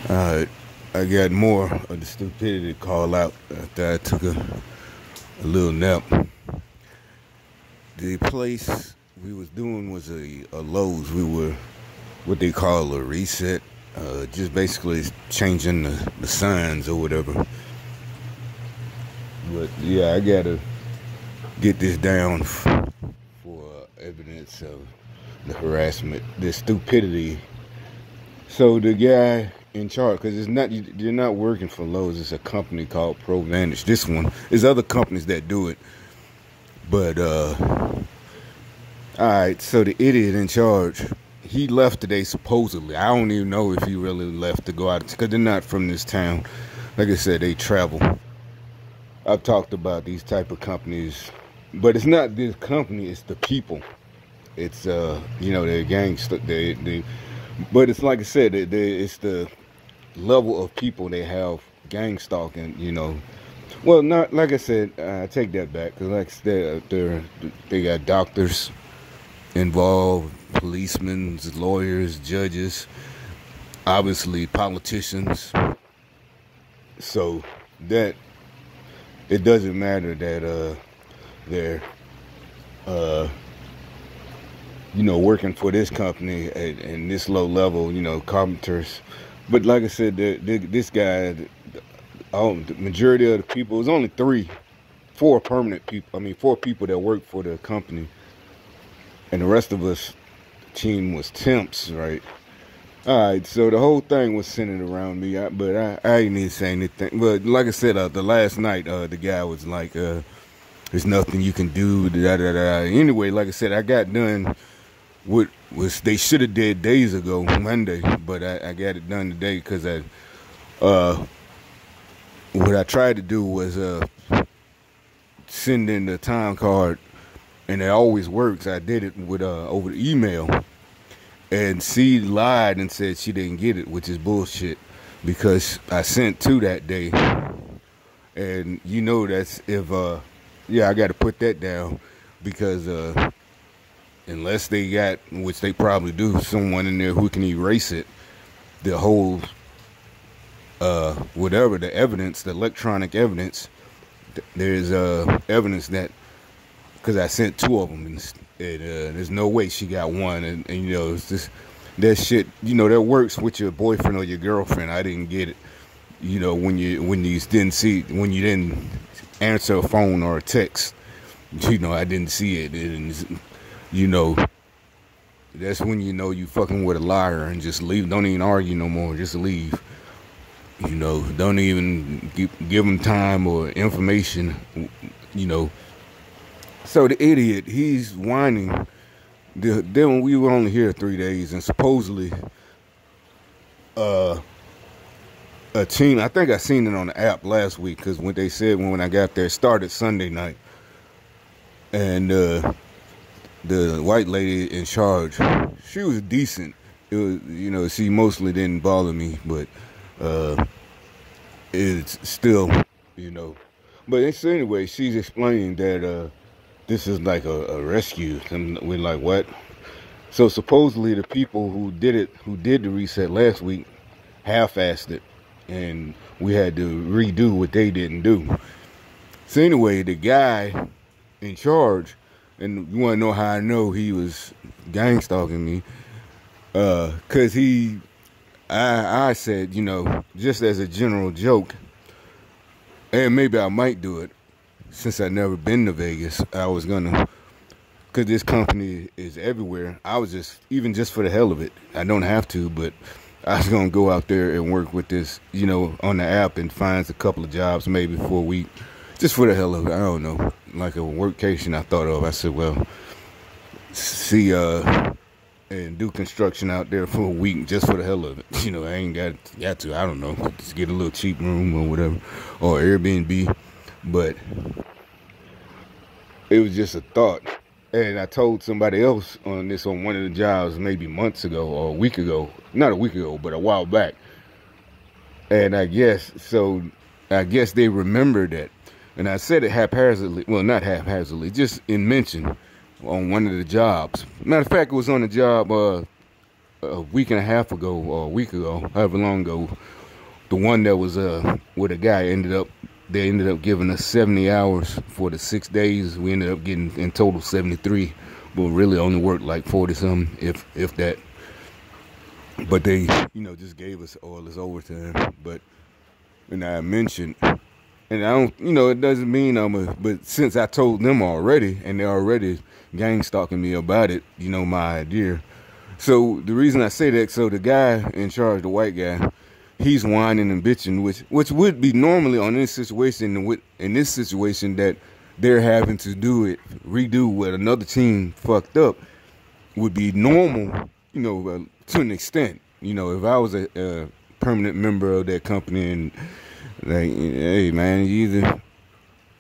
Uh, I got more of the stupidity call out after I took a little nap. The place we was doing was a Lowe's. We were what they call a reset. Just basically changing the signs or whatever. But yeah, I gotta get this down for evidence of the harassment, the stupidity. So the guy in charge, because it's not you're not working for Lowe's. It's a company called ProVantage. This one, there's other companies that do it, but all right. So the idiot in charge, he left today supposedly. I don't even know if he really left to go out because they're not from this town. Like I said, they travel. I've talked about these type of companies, but it's not this company. It's the people. It's they're gangster. But it's like I said, it's the level of people they have gang stalking. Well, not like I said. I take that back because like I said, they got doctors involved, policemen, lawyers, judges, obviously politicians. So that it doesn't matter that they're working for this company and this low level, carpenters. But like I said, this guy, the majority of the people, it was only four permanent people. I mean, four people that work for the company, and the rest of us, the team was temps, right? All right, so the whole thing was centered around me, but I didn't even say anything. But like I said, the last night, the guy was like, "There's nothing you can do." Da, da, da. Anyway, like I said, I got done what was they should have did days ago, Monday, but I got it done today because what I tried to do was send in the time card, and it always works. I did it with over the email, and she lied and said she didn't get it, which is bullshit because I sent two that day, and that's if I got to put that down because unless they got, which they probably do, someone in there who can erase it, the whole whatever the evidence, the electronic evidence, there's evidence that because I sent two of them, and there's no way she got one, and it's just that shit, that works with your boyfriend or your girlfriend. I didn't get it, when you didn't answer a phone or a text, I didn't see it, and that's when you fucking with a liar and just leave. Don't even argue no more. Just leave. Don't even give them time or information. So the idiot, he's whining. Then we were only here 3 days, and supposedly, a team. I think I seen it on the app last week because when they said when I got there, it started Sunday night, and the white lady in charge, she was decent. It was, she mostly didn't bother me, but it's still, But anyway, she's explaining that this is like a rescue, and we're like, what? So supposedly the people who did the reset last week, half-assed it, and we had to redo what they didn't do. So anyway, the guy in charge. And you want to know how I know he was gang stalking me? Cause I said, just as a general joke, and maybe I might do it, since I've never been to Vegas, I was gonna, cause this company is everywhere. I was even just for the hell of it, I don't have to, but I was gonna go out there and work with this, on the app and find a couple of jobs maybe for a week. Just for the hell of it, I don't know, like a workcation I thought of. I said, well, see, and do construction out there for a week just for the hell of it. I ain't got to, I don't know, just get a little cheap room or whatever, or Airbnb. But it was just a thought. And I told somebody else on one of the jobs maybe months ago or a week ago, not a week ago, but a while back. And I guess they remembered that. And I said it haphazardly, well, not haphazardly, just in mention on one of the jobs. Matter of fact, it was on a job a week and a half ago or a week ago, however long ago, The one that was where the guy they ended up giving us 70 hours for the 6 days. We ended up getting in total 73, but really only worked like 40 something, if that. But they, just gave us all this overtime. But and I mentioned, and I don't, it doesn't mean but since I told them already, and they're already gang stalking me about it, my idea. So the reason I say that, so the guy in charge, the white guy, he's whining and bitching, which would be normally on this situation, in this situation that they're having to redo what another team fucked up, would be normal, to an extent. If I was a permanent member of that company and like, hey man, either,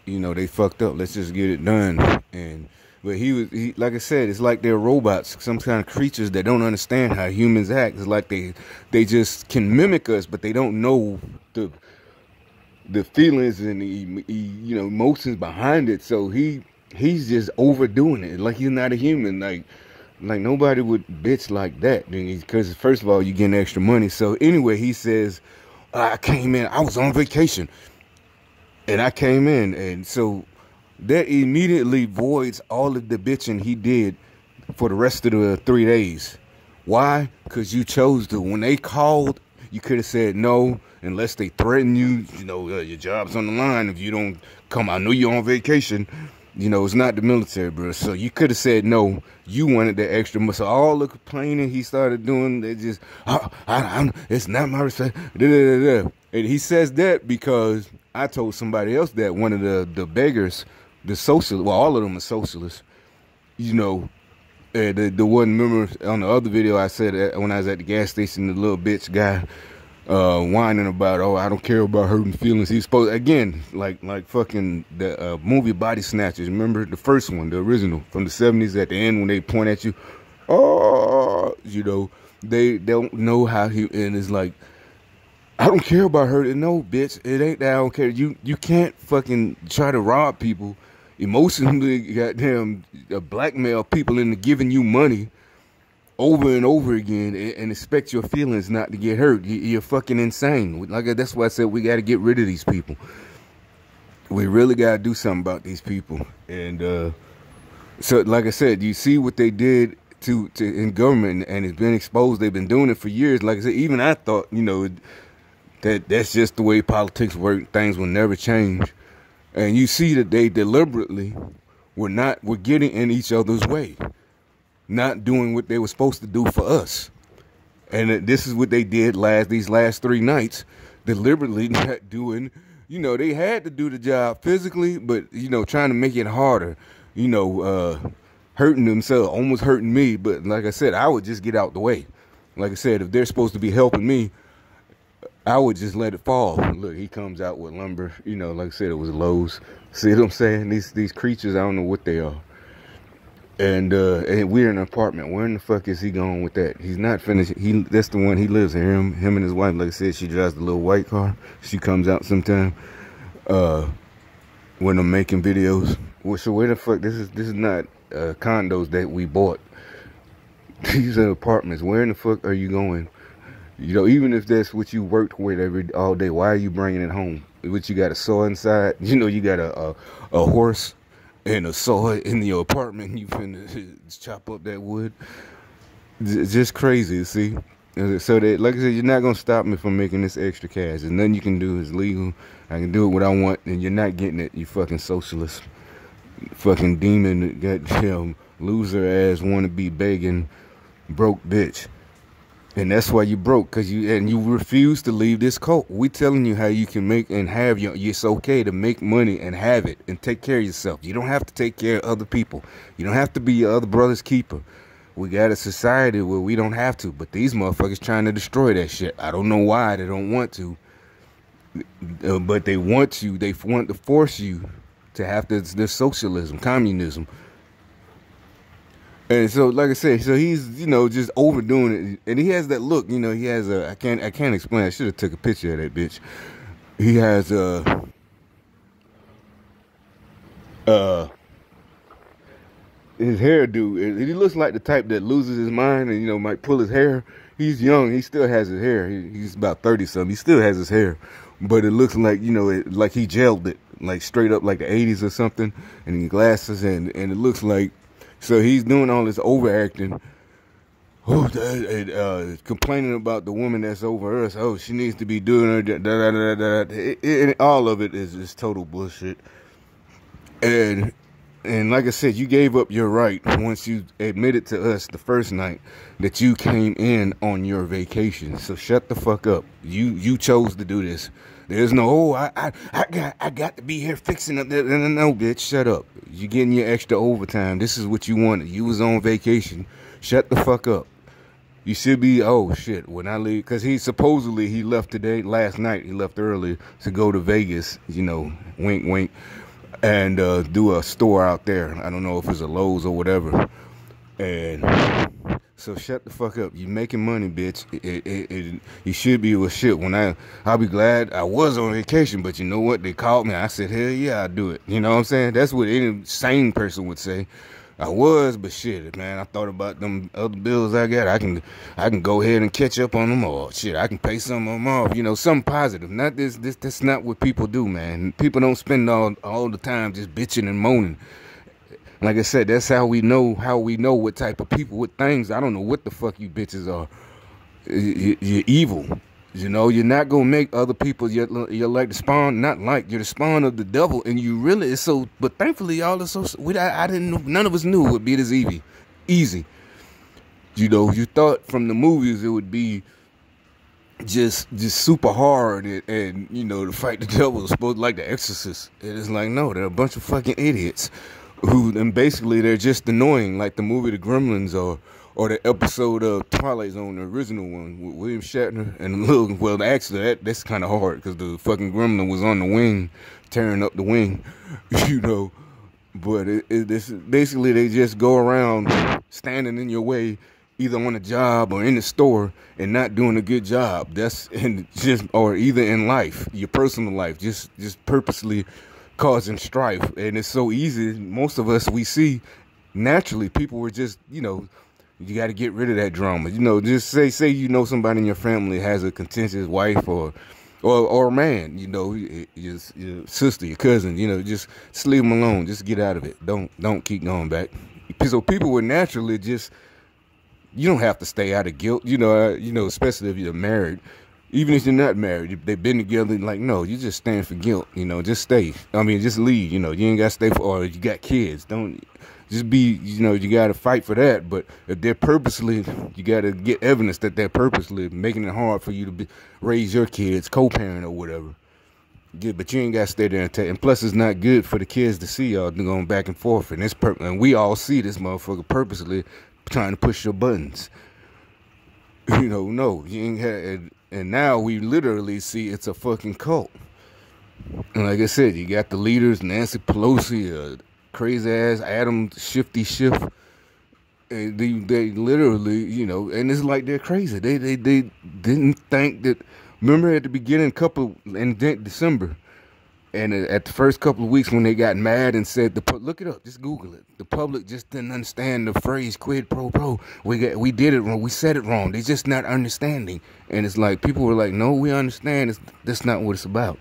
they fucked up, let's just get it done. But he like I said, it's like they're robots, some kind of creatures that don't understand how humans act. It's like they just can mimic us, but they don't know the feelings and the emotions behind it. So he's just overdoing it, like he's not a human. Like nobody would bitch like that, because first of all, you're getting extra money. So anyway, he says, I came in, I was on vacation, and I came in, and so that immediately voids all of the bitching he did for the rest of the 3 days. Why? Because you chose to. When they called, you could have said no, unless they threaten you. Your job's on the line if you don't come. I know you're on vacation. It's not the military, bro. So you could have said no. You wanted that extra money. So all the complaining he started doing, they just, it's not my respect. And he says that because I told somebody else that one of the beggars, the socialists, well, all of them are socialists, the one, remember on the other video I said that when I was at the gas station, the little bitch guy whining about, I don't care about hurting feelings. He's supposed, again, like fucking the movie Body Snatchers. Remember the first one, the original from the 70s, at the end when they point at you, they don't know how and it's like, I don't care about hurting. No, bitch, it ain't that I don't care. You can't fucking try to rob people, emotionally, goddamn, blackmail people into giving you money over and over again and expect your feelings not to get hurt. You're fucking insane. That's why I said we got to get rid of these people. We really got to do something about these people. And so, like I said, you see what they did to in government, and it's been exposed. They've been doing it for years. Like I said, even I thought, that's just the way politics work. Things will never change. And you see that they deliberately were getting in each other's way, not doing what they were supposed to do for us. And this is what they did these last 3 nights, deliberately not doing, they had to do the job physically, but, trying to make it harder, hurting themselves, almost hurting me. But like I said, I would just get out the way. Like I said, if they're supposed to be helping me, I would just let it fall. Look, he comes out with lumber, like I said, it was Lowe's. See what I'm saying? These creatures, I don't know what they are. And we're in an apartment. Where in the fuck is he going with that? He's not finished. That's the one he lives in. Him and his wife, like I said, she drives the little white car. She comes out sometime when I'm making videos. Well, so where the fuck? This is not condos that we bought. These are apartments. Where in the fuck are you going? Even if that's what you worked with all day, why are you bringing it home? What, you got a saw inside? You got a horse and a saw in your apartment. You finna chop up that wood. It's just crazy, see? So that, like I said, you're not gonna stop me from making this extra cash. There's nothing you can do. It's legal. I can do it what I want, and you're not getting it. You fucking socialist, fucking demon, goddamn loser ass, wanna be begging, broke bitch. And that's why you broke, because you refuse to leave this cult. We telling you how you can make and have it's okay to make money and have it and take care of yourself. You don't have to take care of other people. You don't have to be your other brother's keeper. We got a society where we don't have to, but these motherfuckers trying to destroy that shit. I don't know why they don't want to, but they want to. They want to force you to have this socialism, communism. And so, like I said, so he's, just overdoing it. And he has that look, he has I can't explain. I should have took a picture of that bitch. He has his hairdo. He looks like the type that loses his mind and, might pull his hair. he's young. He still has his hair. He's about 30 something. He still has his hair, but it looks like, you know, like he gelled it, like straight up like the 80s or something. And he glasses, and it looks like, so he's doing all this overacting. Oh, complaining about the woman that's over us. Oh, she needs to be doing her. All of it is just total bullshit. And like I said, you gave up your right once you admitted to us the first night that you came in on your vacation. So shut the fuck up. You chose to do this. There's no, I got to be here fixing it. No, bitch, shut up. You getting your extra overtime. This is what you wanted. You was on vacation. Shut the fuck up. You should be, oh shit, when I leave, because he left today, last night, he left early to go to Vegas, you know, wink, wink, and do a store out there. I don't know if it's a Lowe's or whatever. And so shut the fuck up. You making money, bitch. You should be with shit. I'll be glad I was on vacation, but you know what? They called me. I said, hell yeah, I'll do it. You know what I'm saying? That's what any sane person would say. I was, but shit, man, I thought about them other bills I got. I can go ahead and catch up on them, or shit, I can pay some of them off. You know, something positive. Not this. That's not what people do, man. People don't spend all the time just bitching and moaning. Like I said, that's how we know what type of people, what things. I don't know what the fuck you bitches are. You're evil. You know, you're not gonna make other people. You're like the spawn, not like you're the spawn of the devil, and you really is so. But thankfully, y'all are so. I didn't know. None of us knew it would be this easy. You know, you thought from the movies it would be just super hard, and you know, to fight the devil was supposed to like The Exorcist. It is like, no, they're a bunch of fucking idiots and basically they're just annoying, like the movie The Gremlins or the episode of Twilight Zone, the original one with William Shatner and actually that's kind of hard because the fucking gremlin was on the wing, tearing up the wing, you know. But this basically they just go around standing in your way, either on a job or in the store, and not doing a good job. Or either in life, your personal life, just purposely causing strife. And it's so easy. Most of us, we see naturally people were just, you know, you got to get rid of that drama. You know, just say you know somebody in your family has a contentious wife or a man, you know, your sister, your cousin, you know, just leave them alone. Just get out of it. Don't keep going back. So people would naturally just, you don't have to stay out of guilt, you know, especially if you're married. Even if you're not married, if they've been together, like, no, you just stand for guilt, you know, just stay. I mean, just leave, you know, you ain't got to stay or you got kids. Don't just be, you know, you got to fight for that. But if they're purposely, you got to get evidence that they're purposely making it hard for you to raise your kids, co-parent or whatever. Yeah, but you ain't got to stay there and plus it's not good for the kids to see y'all going back and forth. And and we all see this motherfucker purposely trying to push your buttons. You know, no, you ain't had. And now we literally see it's a fucking cult. And like I said, you got the leaders, Nancy Pelosi, crazy ass Adam Shifty Schiff. And they literally, you know, and it's like they're crazy. They didn't think that. Remember at the beginning, in December, and at the first couple of weeks when they got mad and said, look it up, just Google it. The public just didn't understand the phrase quid pro quo. We did it wrong. We said it wrong. They're just not understanding. And it's like people were like, no, we understand. That's not what it's about.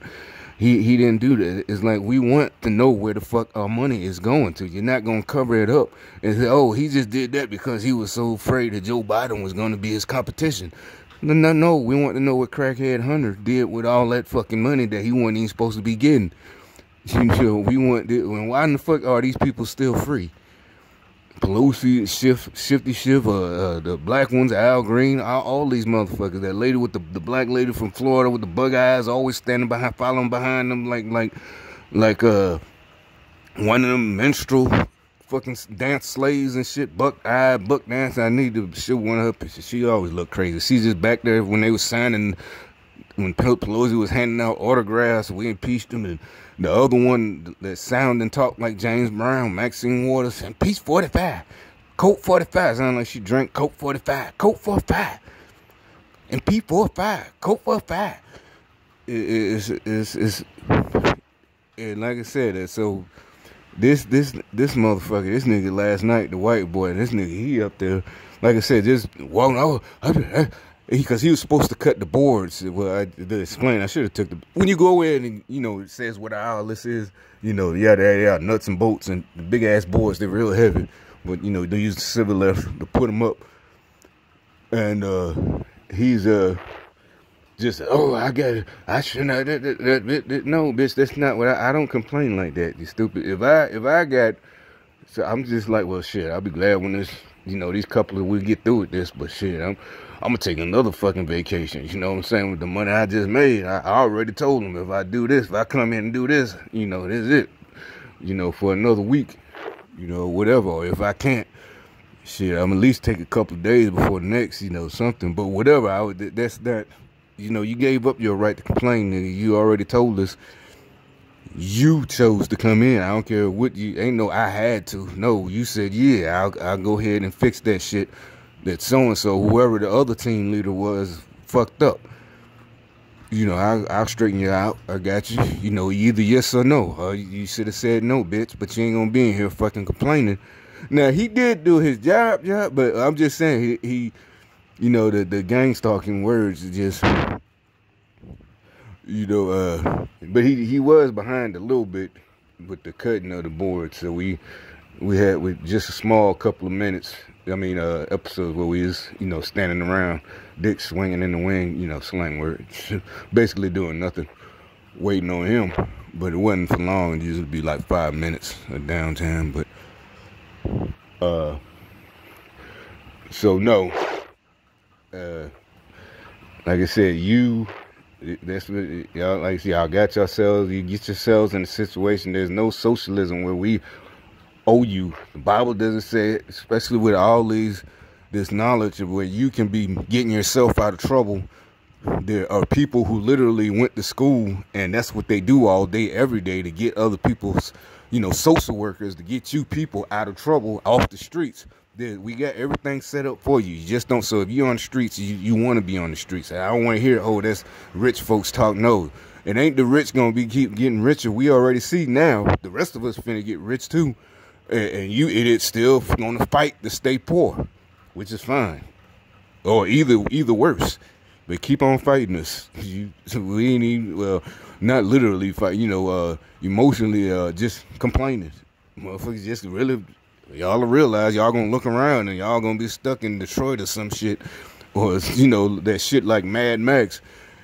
He didn't do that. It's like we want to know where the fuck our money is going to. You're not going to cover it up and say, oh, he just did that because he was so afraid that Joe Biden was going to be his competition. No, we want to know what crackhead Hunter did with all that fucking money that he wasn't even supposed to be getting. You know, why in the fuck are these people still free? Pelosi, Shifty Schiff, the black ones, Al Green, all these motherfuckers. That lady with the black lady from Florida with the bug eyes, always standing behind, following behind them like one of them minstrel fucking dance slaves and shit, buck dance. I need to show one of her pictures. She always looked crazy. She's just back there when they was signing, when Pelosi was handing out autographs, we impeached him. And the other one that sound and talk like James Brown, Maxine Waters, and Peace 45, Coke 45. Sound like she drank Coke 45, Coke 45, and P 45, Coke 45. It's and like I said, so. This motherfucker, this nigga last night, the white boy, this nigga, he up there like I said, just well, no, because he was supposed to cut the boards. Well, to explain, I should have took the. When you go in and it says what our list is, they are nuts and bolts and the big ass boards. They're real heavy, but they use the civil left to put them up. And he's just I got it. I shouldn't. No, bitch, that's not what I don't complain like that. You stupid. If I got, so I'm just like, well, shit. I'll be glad when this, these couple of we get through with this. But shit, I'm gonna take another fucking vacation. You know what I'm saying? With the money I just made, I already told them if I do this, if I come in and do this, this is it. For another week, whatever. Or if I can't. Shit, I'm at least take a couple of days before the next, something. But whatever, that's that. You gave up your right to complain, nigga. You already told us you chose to come in. I don't care what ain't no I had to. No, you said, yeah, I'll go ahead and fix that shit. That so-and-so, whoever the other team leader was, fucked up. I'll straighten you out. I got you. Either yes or no. You should have said no, bitch, but you ain't gonna be in here fucking complaining. Now, he did do his job, but I'm just saying, he the gang stalking words just, but he was behind a little bit with the cutting of the board. So we had with just a small couple of minutes, episodes where we was, standing around, dick swinging in the wind, slang words, basically doing nothing, waiting on him. But it wasn't for long. It usually be like 5 minutes of downtime, but. So no, like I said, that's what y'all, like I said, y'all got yourselves, you get yourselves in a situation. There's no socialism where we owe you. The Bible doesn't say it, especially with all this knowledge of where you can be getting yourself out of trouble. There are people who literally went to school and that's what they do all day, every day to get other people's, social workers to get you people out of trouble off the streets. We got everything set up for you. You just don't. So if you're on the streets, you want to be on the streets. I don't want to hear, oh, that's rich folks talk. No, it ain't the rich gonna keep getting richer. We already see now the rest of us finna get rich too, and you idiots still gonna fight to stay poor, which is fine, or either worse. But keep on fighting us. We ain't even, well, not literally fight. Emotionally, just complaining. Motherfuckers just really. Y'all will realize y'all gonna look around and y'all gonna be stuck in Detroit or some shit, or that shit like Mad Max,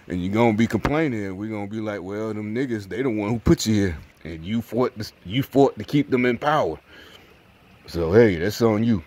and you're gonna be complaining. And we're gonna be like, well, them niggas, they the one who put you here, and you fought to keep them in power. So hey, that's on you.